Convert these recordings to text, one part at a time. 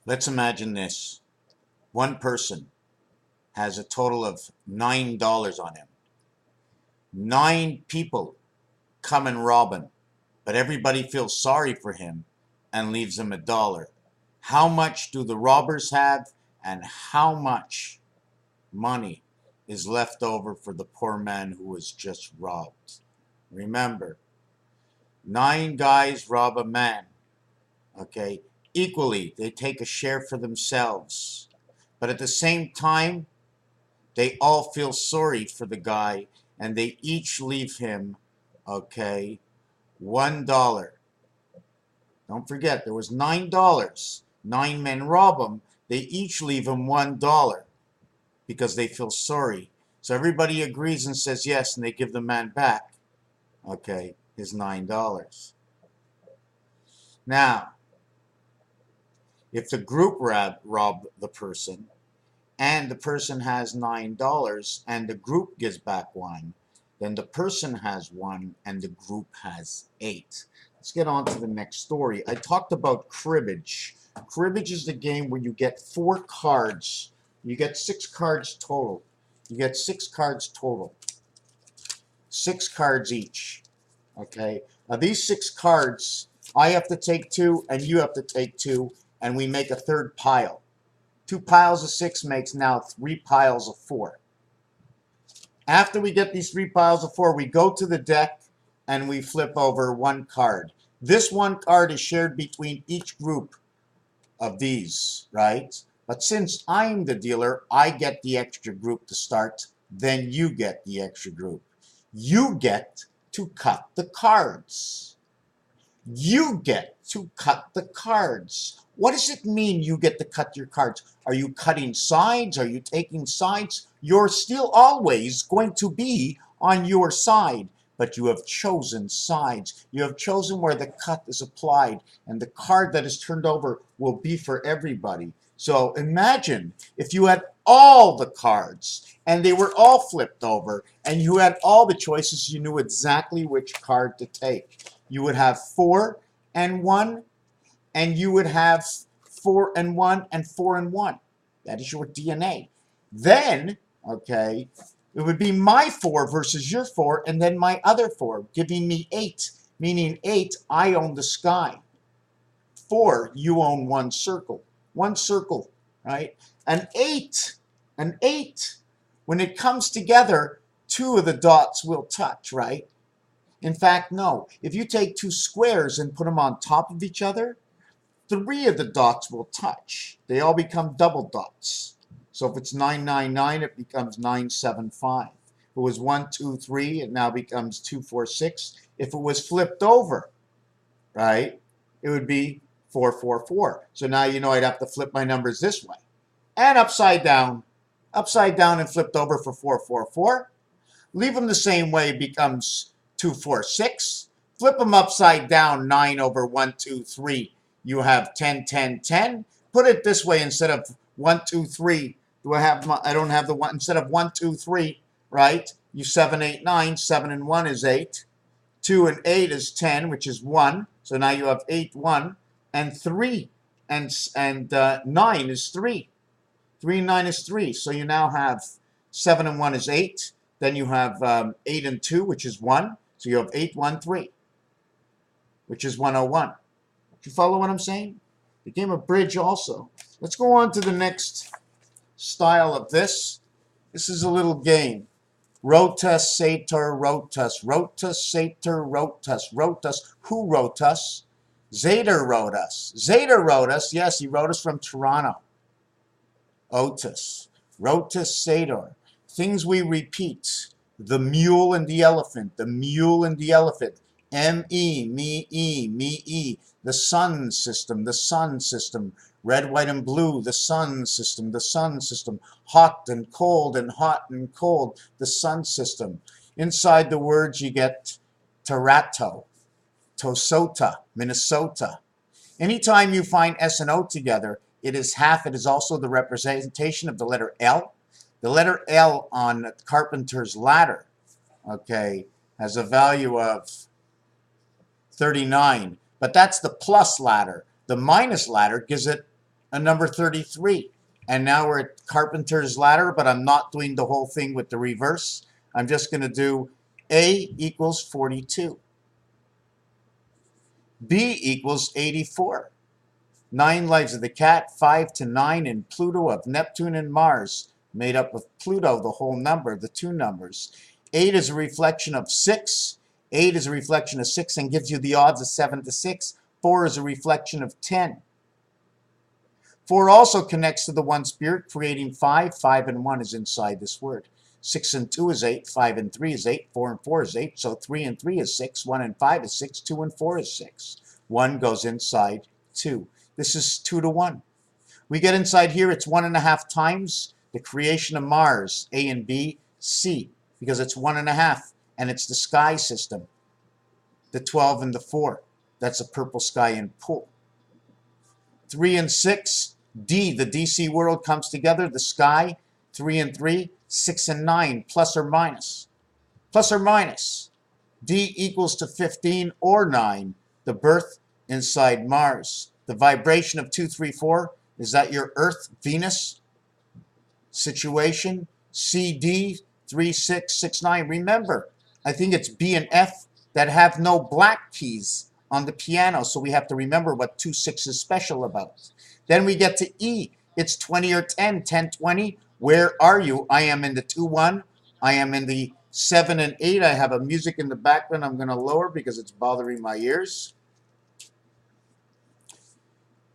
Let's imagine this. One person has a total of $9 on him. 9 people come and rob him, but everybody feels sorry for him and leaves him $1. How much do the robbers have, and how much money is left over for the poor man who was just robbed? Remember, 9 guys rob a man, okay? Equally, they take a share for themselves. But at the same time, they all feel sorry for the guy, and they each leave him, okay, $1. Don't forget, there was $9. 9 men rob him. They each leave him $1 because they feel sorry. So everybody agrees and says yes, and they give the man back, okay, his $9. Now, if the group robbed the person, and the person has $9 and the group gives back 1, then the person has 1 and the group has 8. Let's get on to the next story. I talked about cribbage. Cribbage is the game where you get 4 cards. You get 6 cards total. You get 6 cards total. 6 cards each. Okay? Now these 6 cards, I have to take 2 and you have to take 2, and we make a third pile. 2 piles of 6 makes now 3 piles of 4. After we get these 3 piles of 4, we go to the deck and we flip over 1 card. This 1 card is shared between each group of these, right? But since I'm the dealer, I get the extra group to start, then you get the extra group. You get to cut the cards. You get to cut the cards. What does it mean you get to cut your cards? Are you cutting sides? Are you taking sides? You're still always going to be on your side, but you have chosen sides. You have chosen where the cut is applied, and the card that is turned over will be for everybody. So imagine if you had all the cards and they were all flipped over and you had all the choices, you knew exactly which card to take. You would have 4 and 1, and you would have 4 and 1 and 4 and 1. That is your DNA. Then, okay, it would be my 4 versus your 4, and then my other 4, giving me 8. Meaning 8, I own the sky. 4, you own 1 circle. 1 circle, right? An 8, when it comes together, 2 of the dots will touch, right? In fact, no. If you take 2 squares and put them on top of each other, 3 of the dots will touch. They all become double dots. So if it's 999, it becomes 975. If it was 1, 2, 3, it now becomes 2, 4, 6. If it was flipped over, right, it would be 4, 4, 4. So now you know I'd have to flip my numbers this way. And upside down and flipped over for 4, 4, 4. Leave them the same way, it becomes 2, 4, 6. Flip them upside down, 9 over 1, 2, 3. You have 10, 10, 10. Put it this way, instead of 1, 2, 3, I don't have the 1, instead of 1, 2, 3, right? You 7, 8, 9, 7 and 1 is 8. 2 and 8 is 10, which is 1. So now you have 8, 1, and 3 and 9 is 3. 3 and 9 is 3. So you now have 7 and 1 is 8. Then you have 8 and 2, which is 1. So you have 8, 1, 3, which is 101. You follow what I'm saying? The game of bridge also. Let's go on to the next style of this. This is a little game. Rotus, sator, rotus. Rotus, sator, rotus. Rotus. Who wrote us? Zader wrote us. Zader wrote us. Yes, he wrote us from Toronto. Otis. Rotus, sator. Things we repeat. The mule and the elephant. The mule and the elephant. M-E, me-E, me-E. The sun system, the sun system. Red, white, and blue, the sun system, the sun system. Hot and cold and hot and cold, the sun system. Inside the words you get Toronto, Tosota, Minnesota. Anytime you find S and O together, it is half. It is also the representation of the letter L. The letter L on Carpenter's ladder, okay, has a value of 39, but that's the plus ladder. The minus ladder gives it a number 33. And now we're at Carpenter's ladder, but I'm not doing the whole thing with the reverse. I'm just going to do A equals 42. B equals 84. 9 lives of the cat, 5 to 9 in Pluto of Neptune and Mars, made up of Pluto, the whole number, the two numbers. 8 is a reflection of 6. 8 is a reflection of 6 and gives you the odds of 7 to 6. 4 is a reflection of 10. 4 also connects to the one spirit, creating 5. 5 and 1 is inside this word. 6 and 2 is 8. 5 and 3 is 8. 4 and 4 is 8. So 3 and 3 is 6. 1 and 5 is 6. 2 and 4 is 6. 1 goes inside 2. This is 2 to 1. We get inside here, it's 1.5 times the creation of Mars, A and B, C, because it's 1.5, and it's the sky system, the 12 and the 4. That's a purple sky in pool. 3 and 6, D, the DC world comes together, the sky, 3 and 3, 6 and 9, plus or minus. Plus or minus. D equals to 15 or 9, the birth inside Mars. The vibration of 2, 3, 4, is that your Earth, Venus situation? CD, 3, 6, 6, 9. Remember, I think it's B and F that have no black keys on the piano, so we have to remember what 2, 6 is special about. Then we get to E. It's 20 or 10, 10, 20. Where are you? I am in the 2, 1. I am in the 7 and 8. I have a music in the background I'm going to lower because it's bothering my ears.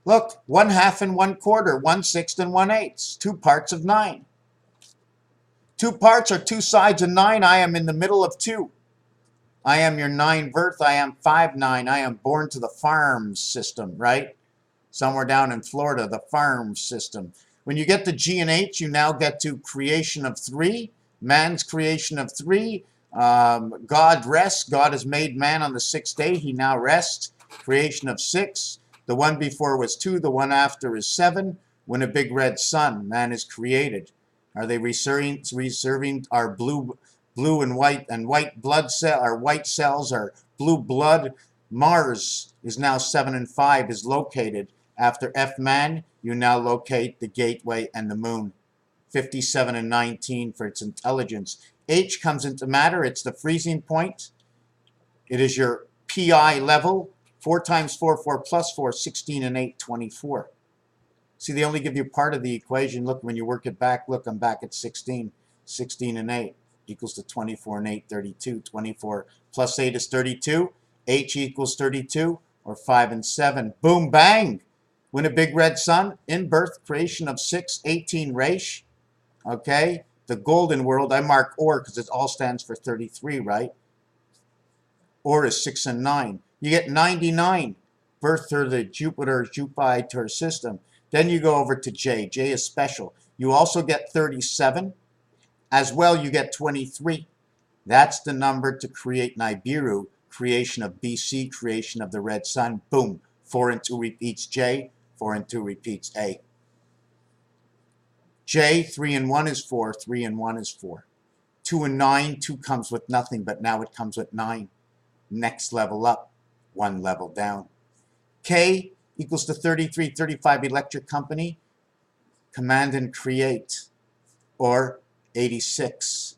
Look, 1/2 and 1/4, 1/6 and 1/8, 2 parts of 9. 2 parts are 2 sides of 9. I am in the middle of 2. I am your 9 birth. I am 5/9. I am born to the farm system, right? Somewhere down in Florida, the farm system. When you get to G and H, you now get to creation of 3, man's creation of 3. God rests. God has made man on the 6th day. He now rests. Creation of 6. The one before was 2. The one after is 7. When a big red sun, man is created. Are they reserving our blue and white blood cell, our white cells, our blue blood? Mars is now 7 and 5 is located. After F man, you now locate the gateway and the moon. 57 and 19 for its intelligence. H comes into matter. It's the freezing point. It is your PI level. 4 times 4, 4 plus 4, 16 and 8, 24. See, they only give you part of the equation. Look, when you work it back, look, I'm back at 16. 16 and 8 equals to 24 and 8, 32. 24 plus 8 is 32. H equals 32, or 5 and 7. Boom, bang. When a big red sun, in birth, creation of 6, 18 Reish. Okay, the golden world, I mark OR because it all stands for 33, right? OR is 6 and 9. You get 99, birth through the Jupiter system. Then you go over to J. J is special. You also get 37. As well, you get 23. That's the number to create Nibiru, creation of BC, creation of the red sun. Boom. 4 and 2 repeats J. 4 and 2 repeats A. J, 3 and 1 is 4. 3 and 1 is 4. 2 and 9, 2 comes with nothing, but now it comes with 9. Next level up, 1 level down. K equals to 33, 35 electric company. Command and create, or 86.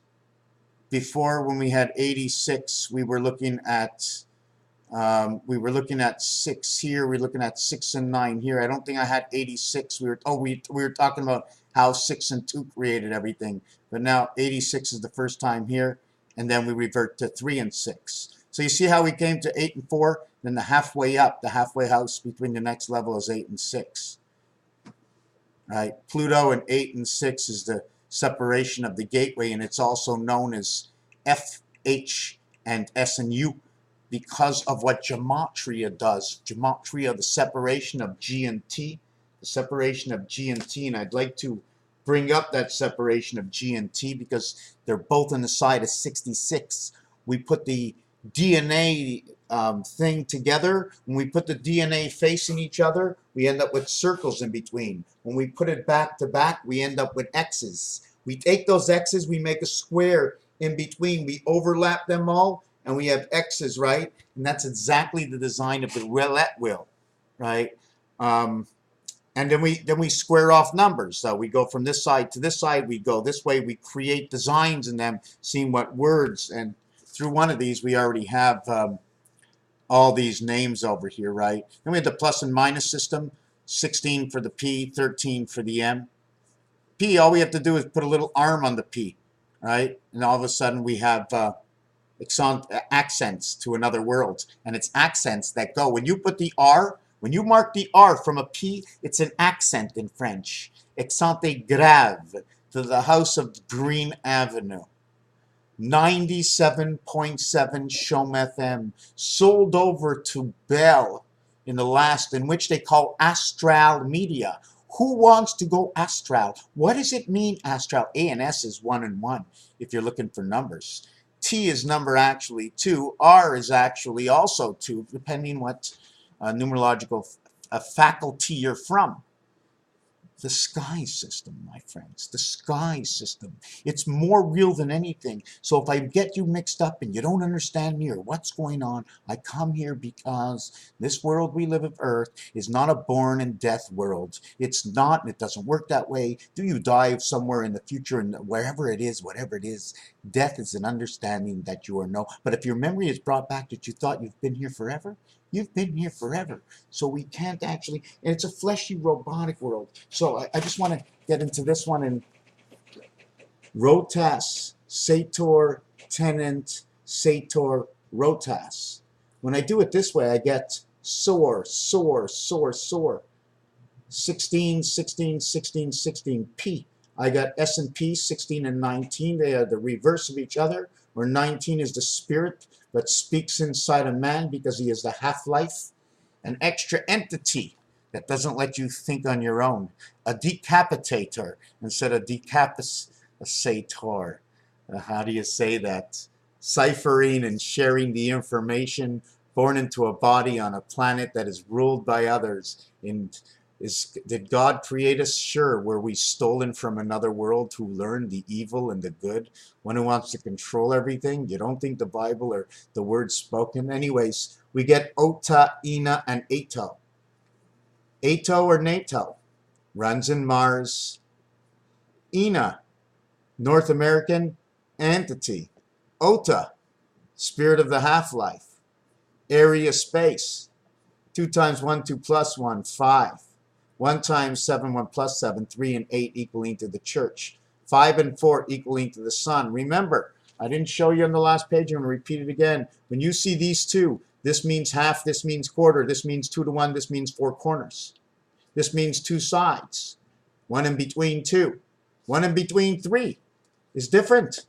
Before, when we had 86, we were looking at 6 here. We're looking at 6 and 9 here. I don't think I had 86. We were talking about how 6 and 2 created everything. But now 86 is the first time here, and then we revert to 3 and 6. So you see how we came to 8 and 4, then the halfway up, the halfway house between the next level is 8 and 6. Right? Pluto and 8 and 6 is the separation of the gateway, and it's also known as F, H, and S and U because of what gematria does. Gematria, the separation of G and T, the separation of G and T, and I'd like to bring up that separation of G and T because they're both on the side of 66. We put the DNA thing together. When we put the DNA facing each other, we end up with circles in between. When we put it back to back, we end up with X's. We take those X's, we make a square in between. We overlap them all, and we have X's, right? And that's exactly the design of the roulette wheel, right? And then we square off numbers. So we go from this side to this side. We go this way. We create designs in them, seeing what words. And through one of these, we already have all these names over here, right? Then we have the plus and minus system. 16 for the P, 13 for the M. P, all we have to do is put a little arm on the P, right? And all of a sudden we have accents to another world. And it's accents that go. When you put the R, when you mark the R from a P, it's an accent in French. Accent grave to the house of Green Avenue. 97.7 Chaume FM, sold over to Bell in the last, in which they call Astral Media. Who wants to go astral? What does it mean, astral? A and S is 1 and 1 if you're looking for numbers. T is number actually 2. R is actually also 2, depending what numerological faculty you're from. The sky system, my friends, the sky system. It's more real than anything. So if I get you mixed up and you don't understand me or what's going on, I come here because this world we live of Earth is not a born and death world. It's not, and it doesn't work that way. Do you die somewhere in the future, and wherever it is, whatever it is, death is an understanding that you are no. But if your memory is brought back that you thought you've been here forever, you've been here forever. So we can't actually, and it's a fleshy, robotic world. So I just want to get into this one in Rotas, Sator, Tenant, Sator, Rotas. When I do it this way, I get soar, soar, soar, soar. 16, 16, 16, 16, P. I got S and P, 16 and 19. They are the reverse of each other, where 19 is the spirit that speaks inside a man because he is the half-life, an extra entity that doesn't let you think on your own, a decapitator instead of decapitator. How do you say that? Ciphering and sharing the information, born into a body on a planet that is ruled by others. Did God create us? Sure. Were we stolen from another world who learned the evil and the good? One who wants to control everything? You don't think the Bible or the words spoken? Anyways, we get Ota, Ina, and Ato. Ato or NATO runs in Mars. Ina, North American entity. Ota, spirit of the half-life. Area space. 2 times 1, 2 plus 1, 5. 1 times 7, 1 plus 7, 3 and 8 equaling to the church. 5 and 4 equaling to the sun. Remember, I didn't show you on the last page. I'm going to repeat it again. When you see these two, this means half, this means quarter, this means 2 to 1, this means 4 corners. This means 2 sides. 1 in between 2. 1 in between 3 is different.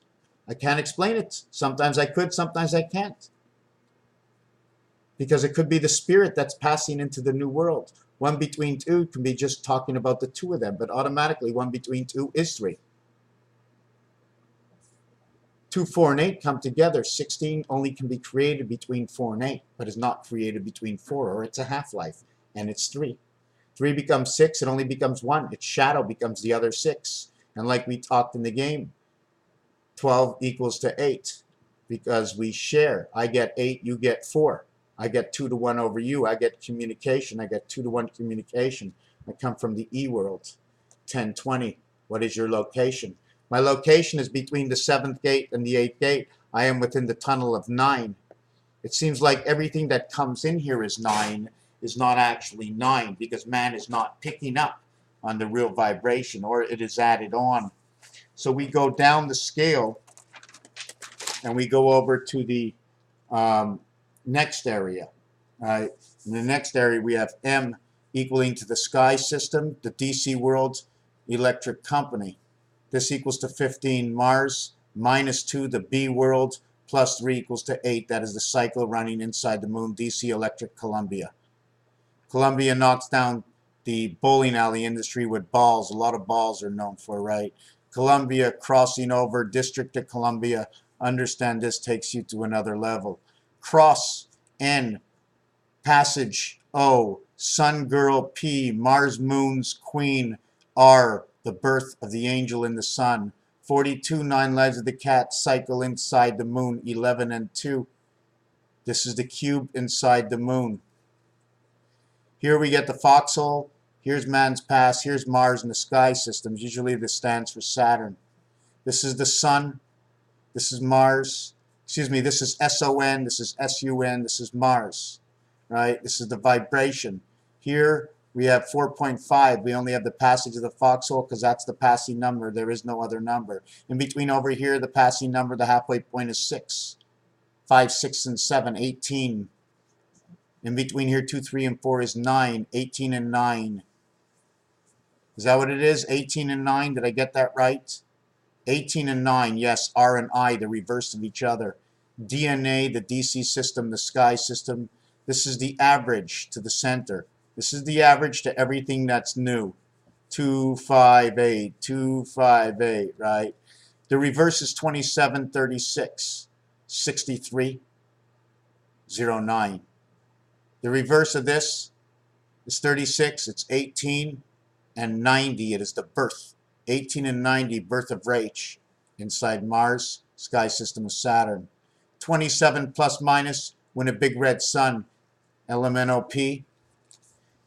I can't explain it. Sometimes I could, sometimes I can't. Because it could be the spirit that's passing into the new world. 1 between 2 can be just talking about the 2 of them, but automatically 1 between 2 is 3. 2, 4, and 8 come together. 16 only can be created between 4 and 8, but is not created between 4, or it's a half-life, and it's 3. 3 becomes 6, it only becomes 1. Its shadow becomes the other 6. And like we talked in the game, 12 equals to 8, because we share. I get 8, you get 4. I get 2 to 1 over you. I get communication. I get 2 to 1 communication. I come from the E world. 10, 20. What is your location? My location is between the 7th gate and the 8th gate. I am within the tunnel of 9. It seems like everything that comes in here is 9 is not actually 9, because man is not picking up on the real vibration, or it is added on. So we go down the scale and we go over to the next area. In the next area we have M equaling to the sky system, the DC world electric company. This equals to 15 Mars, minus 2 the B world, plus 3 equals to 8. That is the cycle running inside the moon, DC electric Columbia. Columbia knocks down the bowling alley industry with balls. A lot of balls are known for, right? Columbia crossing over, District of Columbia. Understand this takes you to another level. Cross N, passage O, sun girl P, Mars moon's queen R, the birth of the angel in the sun. 42 9 lives of the cat cycle inside the moon, 11 and 2. This is the cube inside the moon. Here we get the foxhole, Here's man's past. Here's Mars in the sky systems. Usually this stands for Saturn. This is the sun. This is Mars. Excuse me, this is SON. This is SUN. This is Mars. Right? This is the vibration. Here we have 4.5. We only have the passage of the foxhole because that's the passing number. There is no other number. In between over here, the passing number, the halfway point is 6. 5, 6, and 7, 18. In between here, 2, 3, and 4 is 9. 18 and 9. Is that what it is? 18 and 9? Did I get that right? 18 and 9, yes, R and I, the reverse of each other. DNA, the DC system, the sky system. This is the average to the center. This is the average to everything that's new. 2, 5, 8, 2, 5, 8, right? The reverse is 27, 36, 63, 09. The reverse of this is 36, it's 18, and 90, it is the birth. 18 and 90, birth of Rach, inside Mars, sky system of Saturn. 27 plus minus, win a big red sun, LMNOP.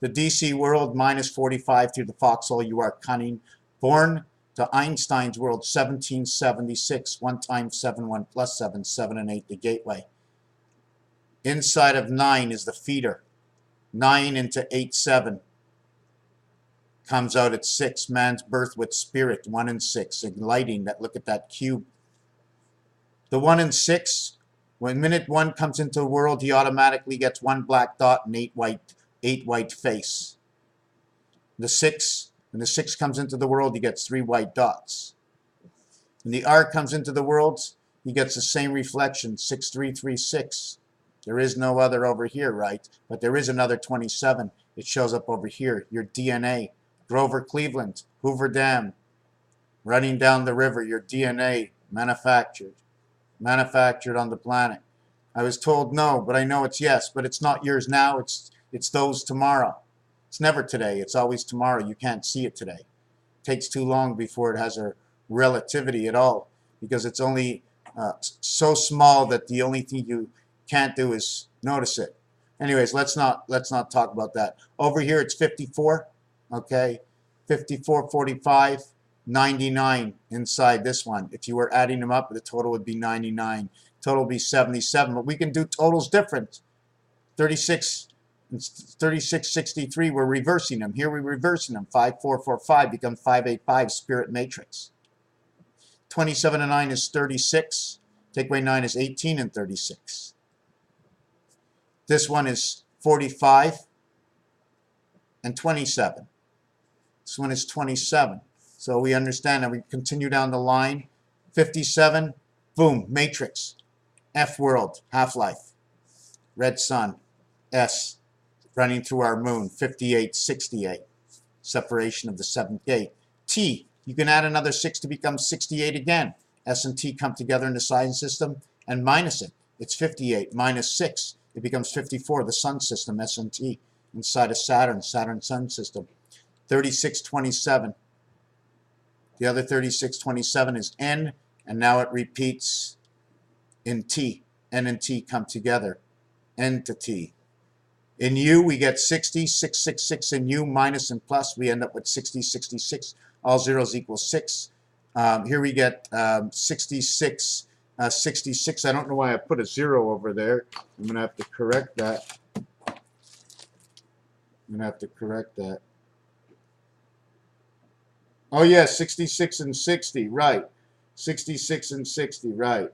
The DC world, minus 45 through the foxhole, you are cunning. Born to Einstein's world, 1776, 1 times 7, 1 plus 7, 7 and 8, the gateway. Inside of 9 is the feeder. 9 into 8, 7. Comes out at 6, man's birth with spirit, 1 and 6, enlightening that. Look at that cube. The 1 and 6, when minute 1 comes into the world, he automatically gets 1 black dot and 8 white face. The 6, when the 6 comes into the world, he gets 3 white dots. When the R comes into the world, he gets the same reflection, 6336. There is no other over here, right? But there is another 27. It shows up over here. Your DNA. Grover Cleveland, Hoover Dam, running down the river, your DNA, manufactured on the planet. I was told no, but I know it's yes, but it's not yours now, it's those tomorrow. It's never today, it's always tomorrow. You can't see it today. It takes too long before it has a relativity at all, because it's only so small that the only thing you can't do is notice it. Anyways, let's not talk about that. Over here it's 54. Okay, 54, 45, 99 inside this one. If you were adding them up, the total would be 99. Total would be 77. But we can do totals different. 36, 63, we're reversing them. Here we're reversing them. 5, 4, 4, 5 becomes 5, 8, 5, spirit matrix. 27 and 9 is 36. Take away 9 is 18 and 36. This one is 45 and 27. This one is 27. So we understand that we continue down the line. 57, boom, matrix. F world, half-life. Red sun, S, running through our moon, 58, 68. Separation of the 7th gate. T, you can add another 6 to become 68 again. S and T come together in the sign system and minus it. It's 58 minus 6. It becomes 54, the sun system, S and T, inside of Saturn, Saturn sun system. 3627. The other 3627 is N, and now it repeats in T. N and T come together. N to T. In U, we get 60, 666 in U, minus and plus. We end up with 60, 66. All zeros equal 6. Here we get 66, 66. I don't know why I put a 0 over there. I'm going to have to correct that. Oh, yeah, 66 and 60, right. 66 and 60, right.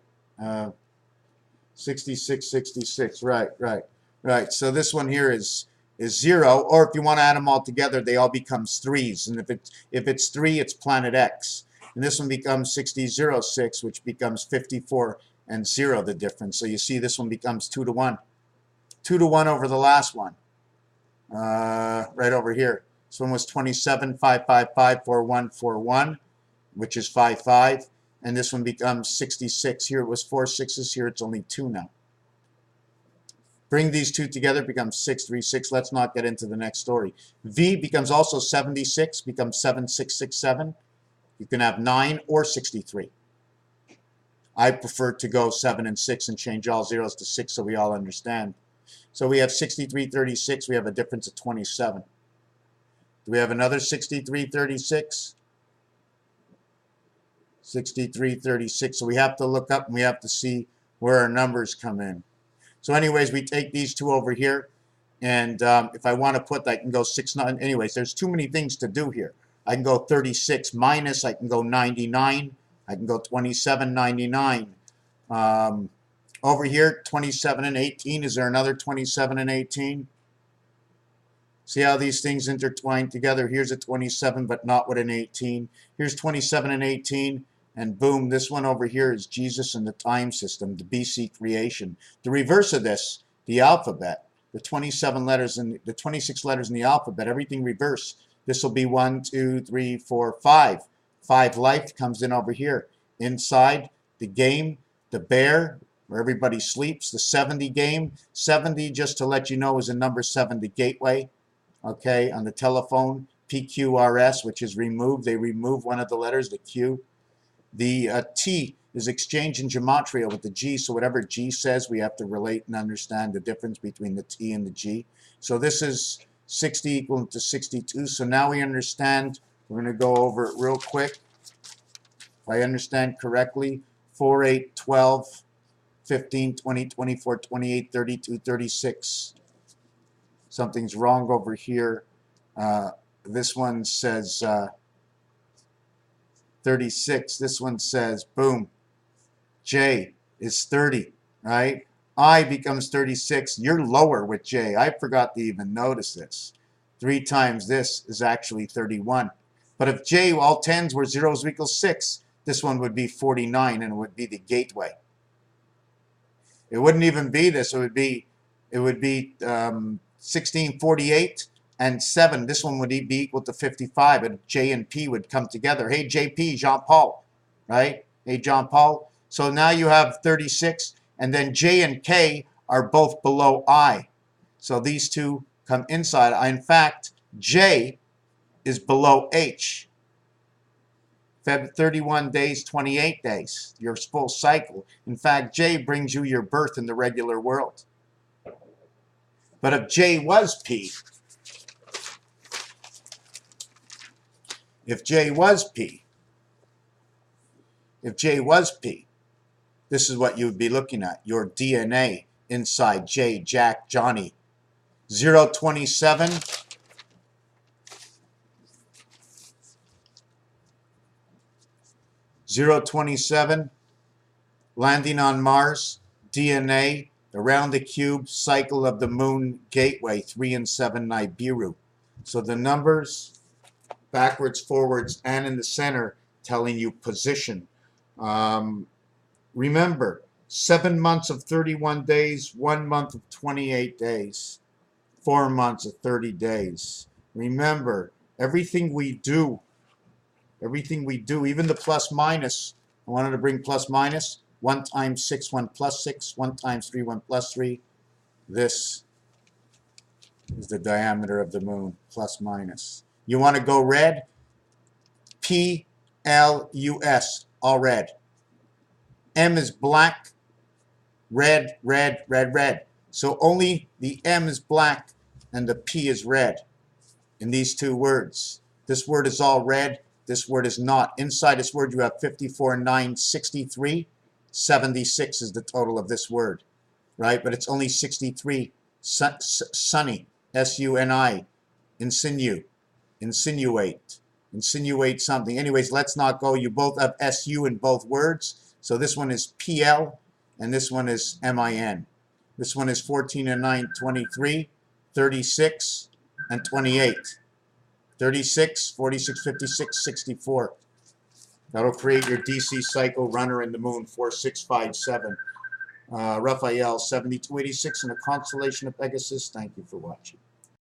66, 66, right. So this one here is 0, or if you want to add them all together, they all become 3s. And if it's 3, it's planet X. And this one becomes 6006, which becomes 54 and 0, the difference. So you see this one becomes 2 to 1. 2 to 1 over the last one. Right over here. This one was 27, 5, 5, 5, 4, 1, 4, 1, which is 5, 5. And this one becomes 66. Here it was 4 6s. Here it's only 2 now. Bring these two together, becomes 6, 3, 6. Let's not get into the next story. V becomes also 76, becomes 7, 6, 6, 7. You can have 9 or 63. I prefer to go 7 and 6 and change all zeros to 6 so we all understand. So we have 63, 36. We have a difference of 27. Do we have another 6336? 6336. So we have to look up and we have to see where our numbers come in. So anyways, we take these two over here. And if I want to put, I can go 6, 9. Anyways, there's too many things to do here. I can go 36 minus. I can go 99. I can go 2799. Over here, 27 and 18. Is there another 27 and 18? See how these things intertwine together? Here's a 27, but not with an 18. Here's 27 and 18. And boom, this one over here is Jesus and the time system, the BC creation. The reverse of this, the alphabet, the 27 letters and the 26 letters in the alphabet, everything reverse. This will be 1, 2, 3, 4, 5. 5 life comes in over here. Inside the game, the bear, where everybody sleeps, the 70 game. 70, just to let you know, is a number 7, the gateway. Okay, on the telephone, PQRS, which is removed. They remove one of the letters, the Q. The T is exchange in gematria with the G, so whatever G says, we have to relate and understand the difference between the T and the G. So this is 60 equal to 62, so now we understand. We're going to go over it real quick. If I understand correctly, 4, 8, 12, 15, 20, 24, 28, 32, 36. Something's wrong over here. This one says 36. This one says, boom, J is 30, right? I becomes 36. You're lower with J. I forgot to even notice this. 3 times this is actually 31. But if J, all 10s were 0s equals 6, this one would be 49, and it would be the gateway. It wouldn't even be this. It would be 1648 and 7. This one would be equal to 55, and J and P would come together. Hey, JP, Jean-Paul, right? Hey, Jean-Paul. So now you have 36, and then J and K are both below I. So these two come inside. In fact, J is below H. 31 days, 28 days, your full cycle. In fact, J brings you your birth in the regular world. But if J was P, if J was P, this is what you would be looking at, your DNA inside J, Jack, Johnny. 027, landing on Mars, DNA, around the cube, cycle of the moon, gateway, 3 and 7 Nibiru. So the numbers, backwards, forwards, and in the center, telling you position. Remember, 7 months of 31 days, 1 month of 28 days, 4 months of 30 days. Remember, everything we do, even the plus minus, I wanted to bring plus minus, 1 times 6, 1 plus 6, 1 times 3, 1 plus 3. This is the diameter of the moon, plus minus. You want to go red? P-L-U-S, all red. M is black, red, red, red, red. So only the M is black and the P is red in these two words. This word is all red. This word is not. Inside this word you have 54, 9, 63. 76 is the total of this word, right? But it's only 63. Sunny, S-U-N-I, insinuate something. Anyways, let's not go. You both have S-U in both words. So this one is P-L and this one is M-I-N. This one is 14 and 9, 23, 36, and 28. 36, 46, 56, 64. That'll create your DC cycle runner in the moon, 4657. Raphael, 7286 in the constellation of Pegasus. Thank you for watching.